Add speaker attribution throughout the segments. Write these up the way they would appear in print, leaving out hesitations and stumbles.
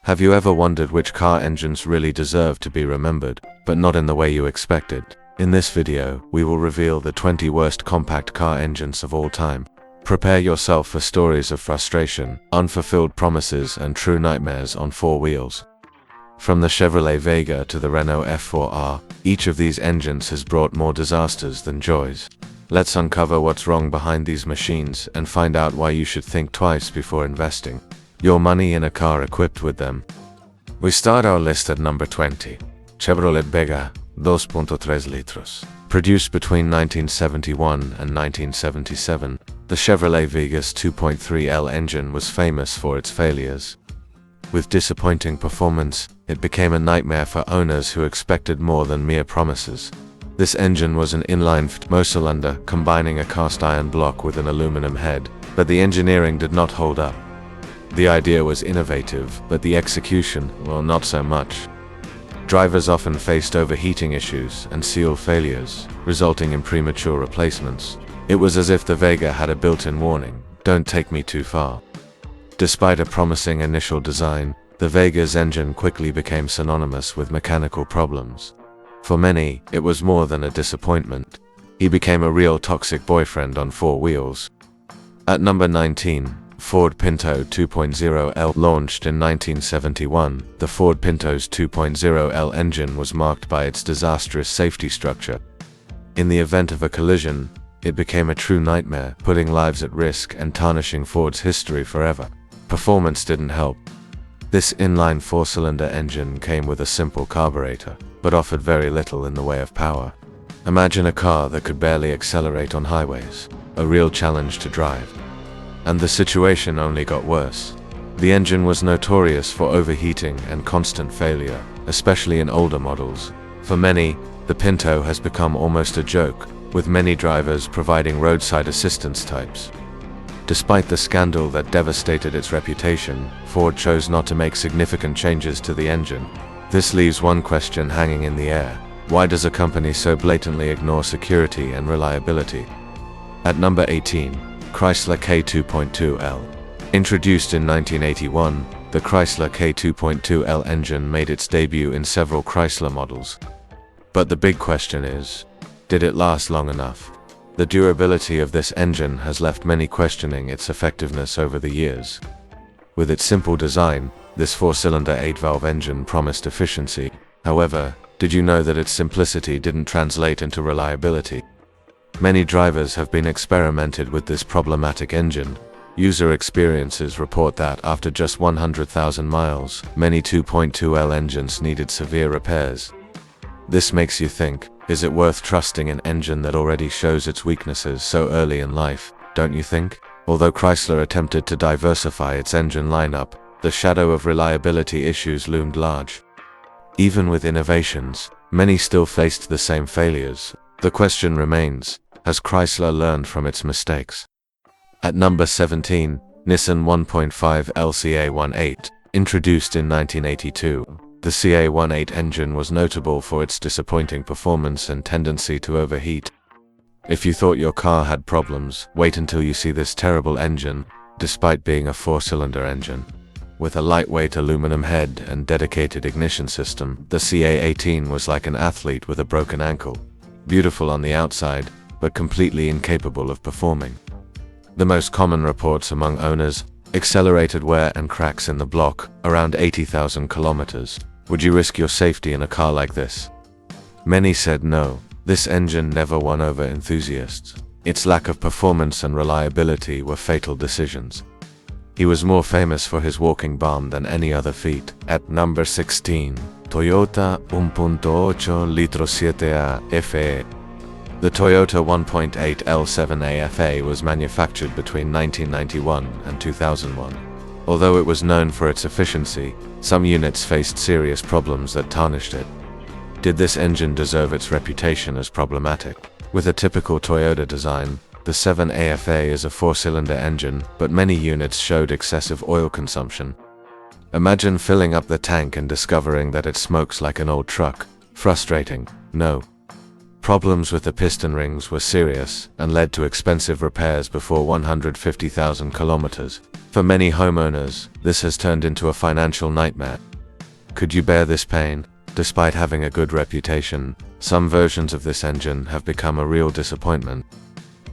Speaker 1: Have you ever wondered which car engines really deserve to be remembered, but not in the way you expected? In this video, we will reveal the 20 worst compact car engines of all time. Prepare yourself for stories of frustration, unfulfilled promises, and true nightmares on four wheels. From the Chevrolet Vega to the Renault F4R, each of these engines has brought more disasters than joys. Let's uncover what's wrong behind these machines and find out why you should think twice before investing your money in a car equipped with them. We start our list at number 20. Chevrolet Vega 2.3 litros. Produced between 1971 and 1977, the Chevrolet Vega's 2.3L engine was famous for its failures. With disappointing performance, it became a nightmare for owners who expected more than mere promises. This engine was an inline four-cylinder combining a cast iron block with an aluminum head, but the engineering did not hold up. The idea was innovative, but the execution, well, not so much. Drivers often faced overheating issues and seal failures, resulting in premature replacements. It was as if the Vega had a built-in warning, "Don't take me too far." Despite a promising initial design, the Vega's engine quickly became synonymous with mechanical problems. For many, it was more than a disappointment. He became a real toxic boyfriend on four wheels. At number 19, Ford Pinto 2.0L. Launched in 1971, the Ford Pinto's 2.0L engine was marked by its disastrous safety structure. In the event of a collision, it became a true nightmare, putting lives at risk and tarnishing Ford's history forever. Performance didn't help. This inline four-cylinder engine came with a simple carburetor, but offered very little in the way of power. Imagine a car that could barely accelerate on highways, a real challenge to drive. And the situation only got worse. The engine was notorious for overheating and constant failure, especially in older models. For many, the Pinto has become almost a joke, with many drivers providing roadside assistance types. Despite the scandal that devastated its reputation, Ford chose not to make significant changes to the engine. This leaves one question hanging in the air. Why does a company so blatantly ignore security and reliability? At number 18, Chrysler K 2.2L. Introduced in 1981, the Chrysler K 2.2L engine made its debut in several Chrysler models. But the big question is, did it last long enough? The durability of this engine has left many questioning its effectiveness over the years. With its simple design, this four-cylinder 8-valve engine promised efficiency. However, did you know that its simplicity didn't translate into reliability? Many drivers have been experimented with this problematic engine. User experiences report that after just 100,000 miles, many 2.2L engines needed severe repairs. This makes you think, is it worth trusting an engine that already shows its weaknesses so early in life, don't you think? Although Chrysler attempted to diversify its engine lineup, the shadow of reliability issues loomed large. Even with innovations, many still faced the same failures. The question remains, has Chrysler learned from its mistakes? At number 17, Nissan 1.5 CA18. Introduced in 1982, the CA18 engine was notable for its disappointing performance and tendency to overheat. If you thought your car had problems, wait until you see this terrible engine. Despite being a four-cylinder engine, with a lightweight aluminum head and dedicated ignition system, the CA18 was like an athlete with a broken ankle. Beautiful on the outside, but completely incapable of performing. The most common reports among owners: accelerated wear and cracks in the block, around 80,000 kilometers. Would you risk your safety in a car like this? Many said no. This engine never won over enthusiasts. Its lack of performance and reliability were fatal decisions. He was more famous for his walking bomb than any other feat. At number 16, Toyota 1.8 litro 7A FE. The Toyota 1.8 L7A FE was manufactured between 1991 and 2001. Although it was known for its efficiency, some units faced serious problems that tarnished it. Did this engine deserve its reputation as problematic? With a typical Toyota design, the 7A FE is a four-cylinder engine, but many units showed excessive oil consumption. Imagine filling up the tank and discovering that it smokes like an old truck. Frustrating, no. Problems with the piston rings were serious and led to expensive repairs before 150,000 kilometers. For many homeowners, this has turned into a financial nightmare. Could you bear this pain? Despite having a good reputation, some versions of this engine have become a real disappointment.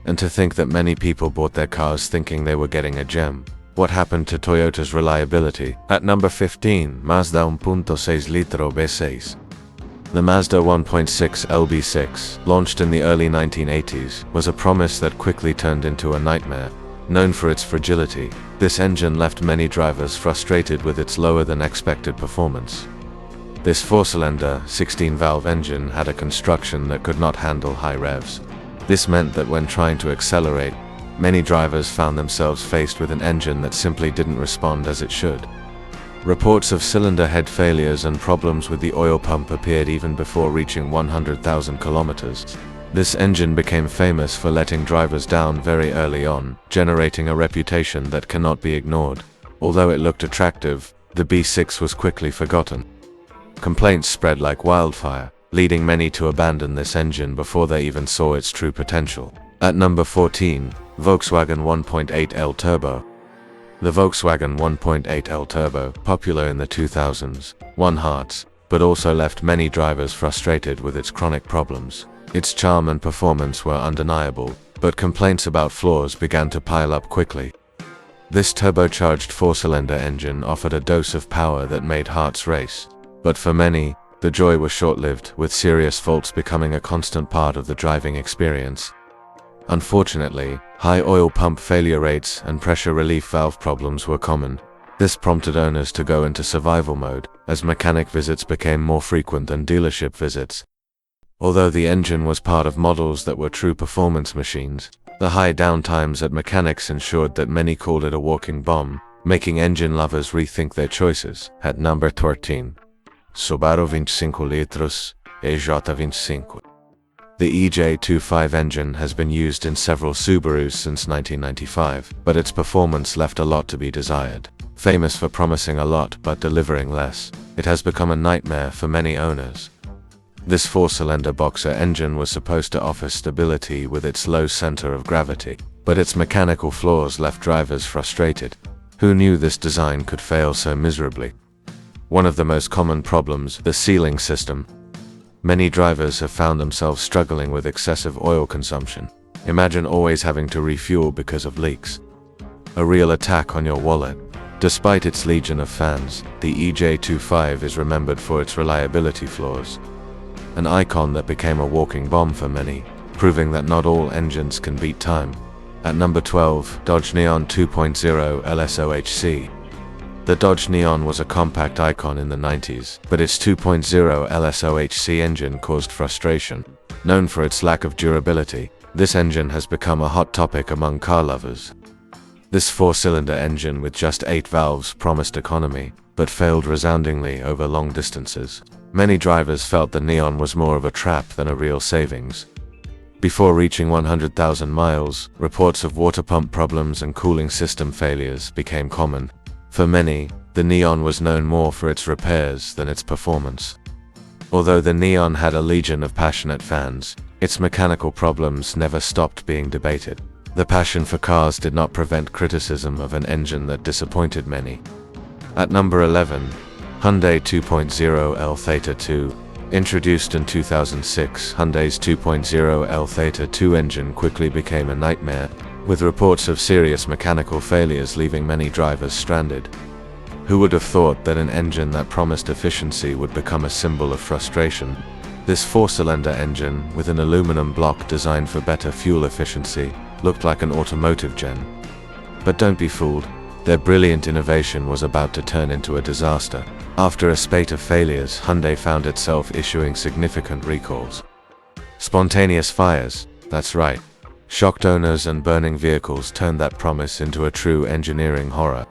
Speaker 1: And to think that many people bought their cars thinking they were getting a gem. What happened to Toyota's reliability? At number 15, Mazda 1.6 litro V6. The Mazda 1.6 LB6, launched in the early 1980s, was a promise that quickly turned into a nightmare. Known for its fragility, this engine left many drivers frustrated with its lower-than-expected performance. This 4-cylinder, 16-valve engine had a construction that could not handle high revs. This meant that when trying to accelerate, many drivers found themselves faced with an engine that simply didn't respond as it should. Reports of cylinder head failures and problems with the oil pump appeared even before reaching 100,000 kilometers. This engine became famous for letting drivers down very early on, generating a reputation that cannot be ignored. Although it looked attractive, the B6 was quickly forgotten. Complaints spread like wildfire, leading many to abandon this engine before they even saw its true potential. At number 14, Volkswagen 1.8L Turbo. The Volkswagen 1.8L Turbo, popular in the 2000s, won hearts, but also left many drivers frustrated with its chronic problems. Its charm and performance were undeniable, but complaints about flaws began to pile up quickly. This turbocharged 4-cylinder engine offered a dose of power that made hearts race. But for many, the joy was short-lived, with serious faults becoming a constant part of the driving experience. Unfortunately, high oil pump failure rates and pressure relief valve problems were common. This prompted owners to go into survival mode, as mechanic visits became more frequent than dealership visits. Although the engine was part of models that were true performance machines, the high downtimes at mechanics ensured that many called it a walking bomb, making engine lovers rethink their choices. At number 13, Subaru 25 litros EJ25. The EJ25 engine has been used in several Subarus since 1995, but its performance left a lot to be desired. Famous for promising a lot but delivering less, it has become a nightmare for many owners. This 4-cylinder boxer engine was supposed to offer stability with its low center of gravity, but its mechanical flaws left drivers frustrated. Who knew this design could fail so miserably? One of the most common problems, the sealing system. Many drivers have found themselves struggling with excessive oil consumption. Imagine always having to refuel because of leaks. A real attack on your wallet. Despite its legion of fans, the EJ25 is remembered for its reliability flaws. An icon that became a walking bomb for many, proving that not all engines can beat time. At number 12, Dodge Neon 2.0 SOHC. The Dodge Neon was a compact icon in the 90s, but its 2.0 SOHC engine caused frustration. Known for its lack of durability, this engine has become a hot topic among car lovers. This 4-cylinder engine with just 8 valves promised economy, but failed resoundingly over long distances. Many drivers felt the Neon was more of a trap than a real savings. Before reaching 100,000 miles, reports of water pump problems and cooling system failures became common. For many, the Neon was known more for its repairs than its performance. Although the Neon had a legion of passionate fans, its mechanical problems never stopped being debated. The passion for cars did not prevent criticism of an engine that disappointed many. At number 11, Hyundai 2.0L Theta II. Introduced in 2006, Hyundai's 2.0L Theta II engine quickly became a nightmare, with reports of serious mechanical failures leaving many drivers stranded. Who would have thought that an engine that promised efficiency would become a symbol of frustration? This 4-cylinder engine, with an aluminum block designed for better fuel efficiency, looked like an automotive gem. But don't be fooled. Their brilliant innovation was about to turn into a disaster. After a spate of failures, Hyundai found itself issuing significant recalls. Spontaneous fires, that's right. Shocked owners and burning vehicles turned that promise into a true engineering horror.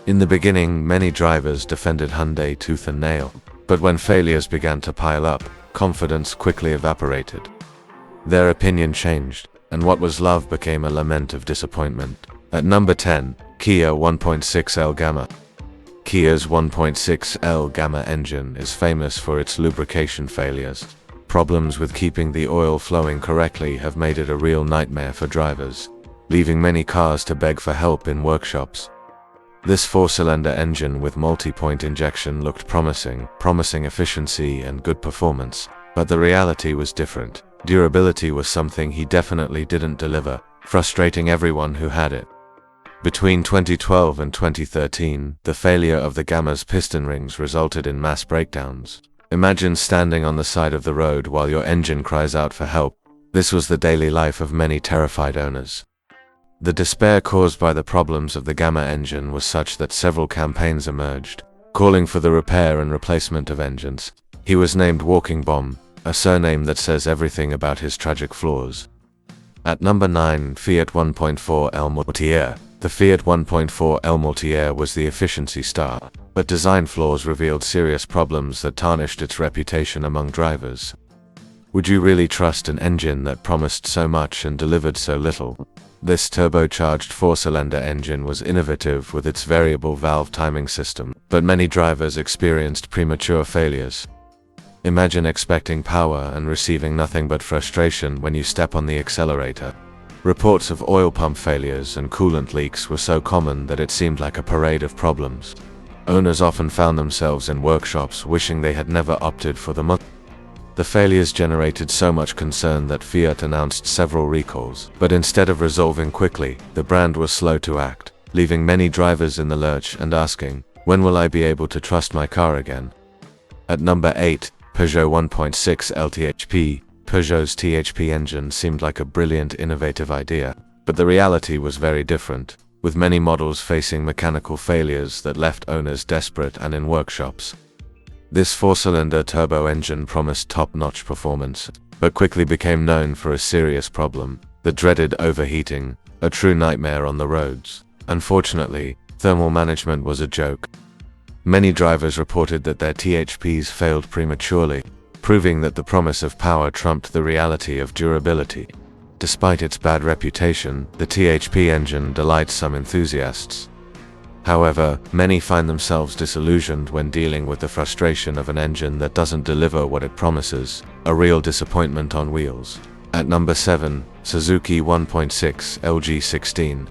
Speaker 1: In the beginning, many drivers defended Hyundai tooth and nail, but when failures began to pile up, confidence quickly evaporated. Their opinion changed, and what was love became a lament of disappointment. At number 10, Kia 1.6L Gamma. Kia's 1.6L Gamma engine is famous for its lubrication failures. Problems with keeping the oil flowing correctly have made it a real nightmare for drivers, leaving many cars to beg for help in workshops. This four-cylinder engine with multi-point injection looked promising efficiency and good performance, but the reality was different. Durability was something he definitely didn't deliver, frustrating everyone who had it. Between 2012 and 2013, the failure of the Gamma's piston rings resulted in mass breakdowns. Imagine standing on the side of the road while your engine cries out for help. This was the daily life of many terrified owners. The despair caused by the problems of the Gamma engine was such that several campaigns emerged, calling for the repair and replacement of engines. He was named Walking Bomb, a surname that says everything about his tragic flaws. At number 9, Fiat 1.4L MultiAir. The Fiat 1.4L MultiAir was the efficiency star, but design flaws revealed serious problems that tarnished its reputation among drivers. Would you really trust an engine that promised so much and delivered so little? This turbocharged four-cylinder engine was innovative with its variable valve timing system, but many drivers experienced premature failures. Imagine expecting power and receiving nothing but frustration when you step on the accelerator. Reports of oil pump failures and coolant leaks were so common that it seemed like a parade of problems. Owners often found themselves in workshops wishing they had never opted for the MultiAir. The failures generated so much concern that Fiat announced several recalls, but instead of resolving quickly, the brand was slow to act, leaving many drivers in the lurch and asking, "When will I be able to trust my car again?" At number 8, Peugeot 1.6L THP. Peugeot's THP engine seemed like a brilliant, innovative idea, but the reality was very different, with many models facing mechanical failures that left owners desperate and in workshops. This four-cylinder turbo engine promised top-notch performance, but quickly became known for a serious problem, the dreaded overheating, a true nightmare on the roads. Unfortunately, thermal management was a joke. Many drivers reported that their THPs failed prematurely, proving that the promise of power trumped the reality of durability. Despite its bad reputation, the THP engine delights some enthusiasts. However, many find themselves disillusioned when dealing with the frustration of an engine that doesn't deliver what it promises, a real disappointment on wheels. At number 7, Suzuki 1.6 LG16.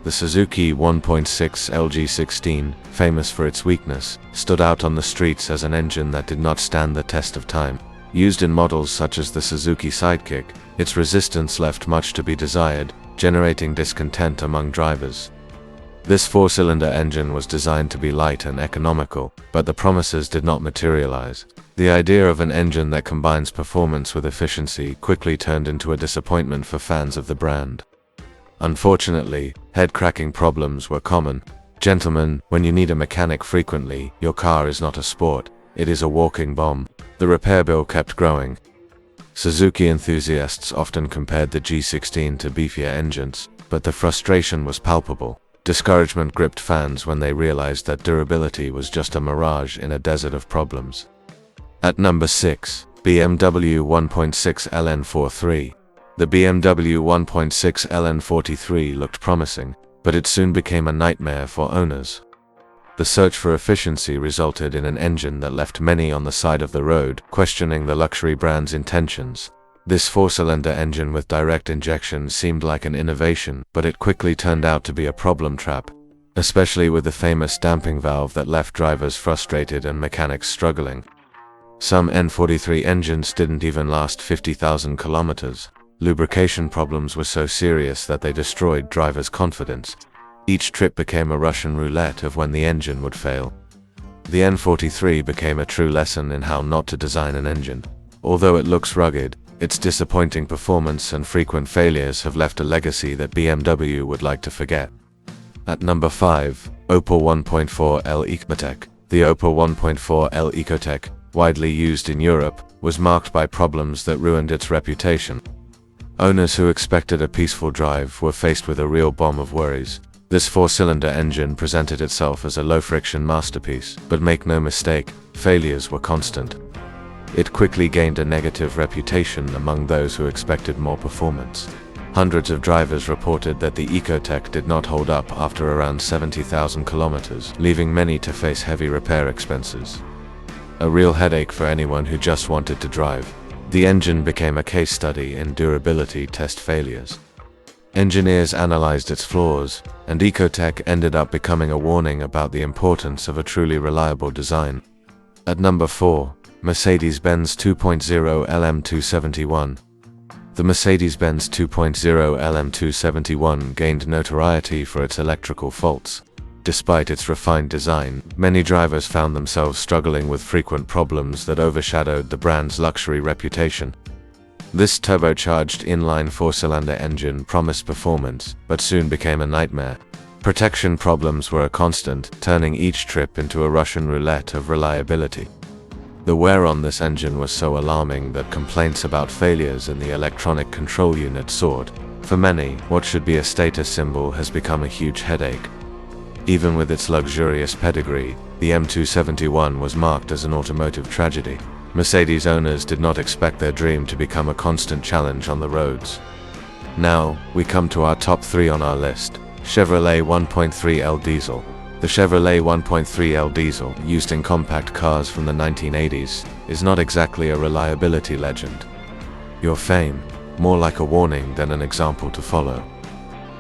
Speaker 1: The Suzuki 1.6 LG16, famous for its weakness, stood out on the streets as an engine that did not stand the test of time. Used in models such as the Suzuki Sidekick, its resistance left much to be desired, generating discontent among drivers. This four-cylinder engine was designed to be light and economical, but the promises did not materialize. The idea of an engine that combines performance with efficiency quickly turned into a disappointment for fans of the brand. Unfortunately, head-cracking problems were common. Gentlemen, when you need a mechanic frequently, your car is not a sport, it is a walking bomb. The repair bill kept growing. Suzuki enthusiasts often compared the G16 to beefier engines, but the frustration was palpable. Discouragement gripped fans when they realized that durability was just a mirage in a desert of problems. At number 6, BMW 1.6 LN43. The BMW 1.6 LN43 looked promising, but it soon became a nightmare for owners. The search for efficiency resulted in an engine that left many on the side of the road, questioning the luxury brand's intentions. This four-cylinder engine with direct injection seemed like an innovation, but it quickly turned out to be a problem trap, especially with the famous damping valve that left drivers frustrated and mechanics struggling. Some N43 engines didn't even last 50,000 kilometers. Lubrication problems were so serious that they destroyed drivers' confidence. Each trip became a Russian roulette of when the engine would fail. The N43 became a true lesson in how not to design an engine. Although it looks rugged, its disappointing performance and frequent failures have left a legacy that BMW would like to forget. At number 5, Opel 1.4L EcoTec. The Opel 1.4L EcoTec, widely used in Europe, was marked by problems that ruined its reputation. Owners who expected a peaceful drive were faced with a real bomb of worries. This four-cylinder engine presented itself as a low-friction masterpiece, but make no mistake, failures were constant. It quickly gained a negative reputation among those who expected more performance. Hundreds of drivers reported that the EcoTec did not hold up after around 70,000 kilometers, leaving many to face heavy repair expenses. A real headache for anyone who just wanted to drive. The engine became a case study in durability test failures. Engineers analyzed its flaws, and EcoTec ended up becoming a warning about the importance of a truly reliable design. At number 4, Mercedes-Benz 2.0 LM271. The Mercedes-Benz 2.0 LM271 gained notoriety for its electrical faults. Despite its refined design, many drivers found themselves struggling with frequent problems that overshadowed the brand's luxury reputation. This turbocharged inline four-cylinder engine promised performance, but soon became a nightmare. Protection problems were a constant, turning each trip into a Russian roulette of reliability. The wear on this engine was so alarming that complaints about failures in the electronic control unit soared. For many, what should be a status symbol has become a huge headache. Even with its luxurious pedigree, the M271 was marked as an automotive tragedy. Mercedes owners did not expect their dream to become a constant challenge on the roads. Now, we come to our top 3 on our list. Chevrolet 1.3L Diesel. The Chevrolet 1.3L Diesel, used in compact cars from the 1980s, is not exactly a reliability legend. Your fame, more like a warning than an example to follow.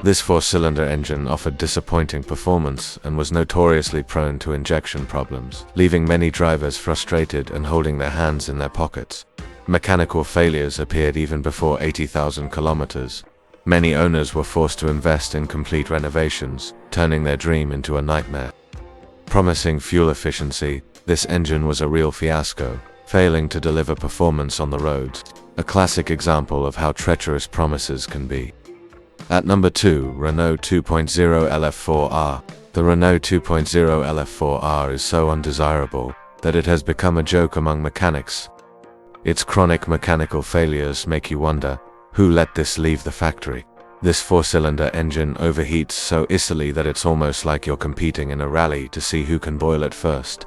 Speaker 1: This four-cylinder engine offered disappointing performance and was notoriously prone to injection problems, leaving many drivers frustrated and holding their hands in their pockets. Mechanical failures appeared even before 80,000 kilometers. Many owners were forced to invest in complete renovations, turning their dream into a nightmare. Promising fuel efficiency, this engine was a real fiasco, failing to deliver performance on the roads, a classic example of how treacherous promises can be. At number 2, Renault 2.0 LF4R. The Renault 2.0 LF4R is so undesirable that it has become a joke among mechanics. Its chronic mechanical failures make you wonder, who let this leave the factory? This four-cylinder engine overheats so easily that it's almost like you're competing in a rally to see who can boil it first.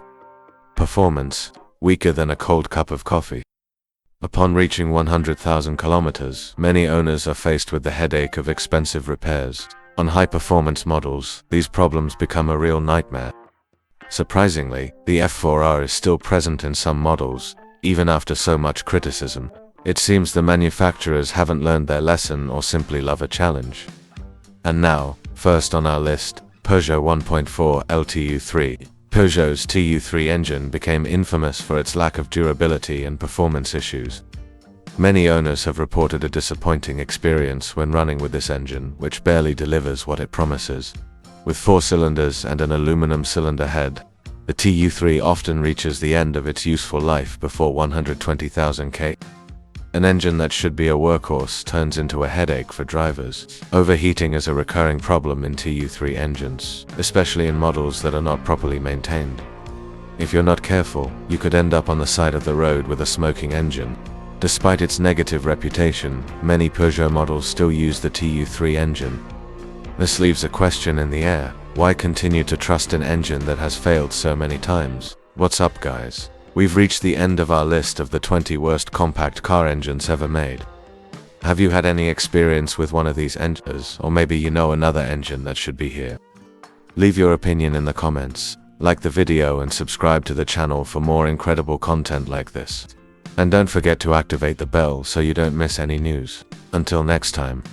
Speaker 1: Performance, weaker than a cold cup of coffee. Upon reaching 100,000 kilometers, many owners are faced with the headache of expensive repairs. On high-performance models, these problems become a real nightmare. Surprisingly, the F4R is still present in some models, even after so much criticism. It seems the manufacturers haven't learned their lesson or simply love a challenge. And now, first on our list, Peugeot 1.4L TU3. Peugeot's TU3 engine became infamous for its lack of durability and performance issues. Many owners have reported a disappointing experience when running with this engine, which barely delivers what it promises. With 4 cylinders and an aluminum cylinder head, the TU3 often reaches the end of its useful life before 120,000 km. An engine that should be a workhorse turns into a headache for drivers. Overheating is a recurring problem in TU3 engines, especially in models that are not properly maintained. If you're not careful, you could end up on the side of the road with a smoking engine. Despite its negative reputation, many Peugeot models still use the TU3 engine. This leaves a question in the air: why continue to trust an engine that has failed so many times? What's up, guys? We've reached the end of our list of the 20 worst compact car engines ever made. Have you had any experience with one of these engines, or maybe you know another engine that should be here? Leave your opinion in the comments, like the video and subscribe to the channel for more incredible content like this. And don't forget to activate the bell so you don't miss any news. Until next time.